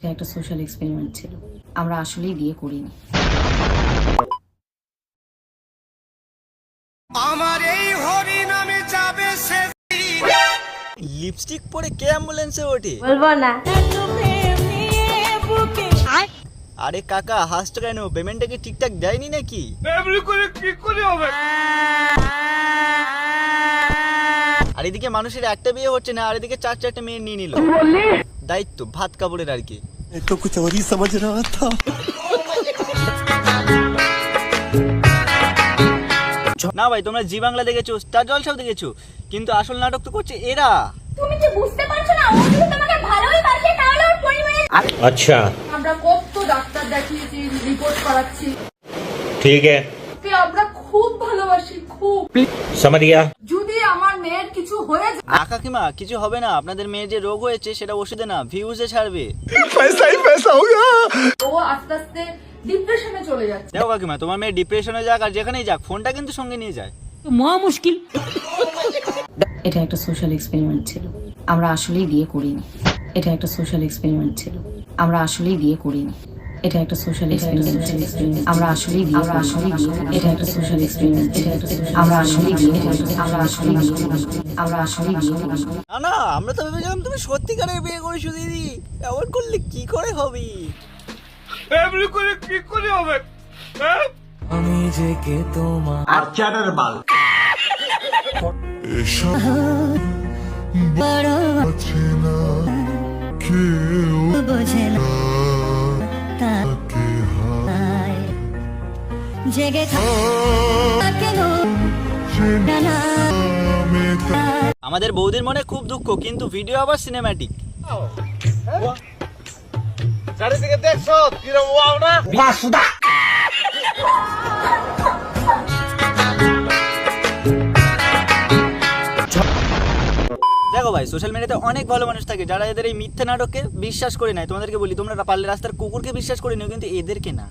এটা একটা social experiment ছিল। আমরা আসলেই বিয়ে করিনি। আমার এই হরি নামে যাবে সে লিপস্টিক পরে কে অ্যাম্বুলেন্সে ওঠে? বলবো না। আরে কাকা হাসছো কেন? পেমেন্টটা কি ঠিকঠাক দেয়নি নাকি? এমনি করে কি করে হবে? আর এদিকে মানুষের একটা বিয়ে হচ্ছে না, আর এদিকে চার চারটে মেয়ে নিয়ে নিল। দায়িত্ব ভাত কাপড়ের আর কি। तो कुछ और ही समझ रहा था। না ভাই, তোমরা জি বাংলা দেখেছো, স্টার জলসাও দেখেছো, কিন্তু আসল নাটক তো করছে এরা। তুমি কি বুঝতে পারছো না? ও যদি তোমাকে ভালোই বাসে তাহলে ওর পরিবারে अच्छा আমরা কত ডাক্তার দেখিয়েছি, রিপোর্ট করাচ্ছি, ठीक है ওকে আমরা খুব ভালোবাসি, খুব। समझ गया। যদি আমার মেয়ের কিছু হয়ে যায়, কাকিমা কিছু হবে না, আপনাদের মেয়ের যে রোগ হয়েছে সেটা ওষুধে না ভিউজে ছাড়বে। पैसा ही पैसा होगा। ও আস্তে আস্তে ডিপ্রেশনে চলে যাচ্ছে। দেখো কাকিমা, তোমার মেয়ে ডিপ্রেশনে যাক আর যেখানেই যাক, ফোনটা কিন্তু সঙ্গে নিয়ে যায়। এটা একটা সোশ্যাল এক্সপেরিমেন্ট ছিল। আমরা আসলেই বিয়ে করিনি। এটা একটা সোশ্যাল এক্সপেরিমেন্ট ছিল। আমরা আসলেই বিয়ে করিনি। এটা একটা সোশ্যাল এক্সপেরিমেন্ট। আমরা আসলেই বিয়ে এটা একটা সোশ্যাল এক্সপেরিমেন্ট। আমরা আসলেই বিয়ে আমরা আসলেই বিয়ে আমরা আসলেই বিয়ে না না, আমরা তো ভেবেছিলাম তুমি সত্যিকারের বিয়ে করেছো দিদি, এমন করলে কি করে হবে? এমনি করে কি করে হবে? হ্যাঁ? আমাদের বৌদির মনে খুব দুঃখ, কিন্তু ভিডিও আবার সিনেম্যাটিক। চারিদিকে দেখছো কিরম ওয়াও না? দেখো ভাই, সোশ্যাল মিডিয়াতে অনেক ভালো মানুষ থাকে যারা এদের এই মিথ্যা নাটককে বিশ্বাস করে নেয়। তোমাদেরকে বলি, তোমরা পারলে রাস্তার কুকুরকে বিশ্বাস করে নিও, কিন্তু এদেরকে না।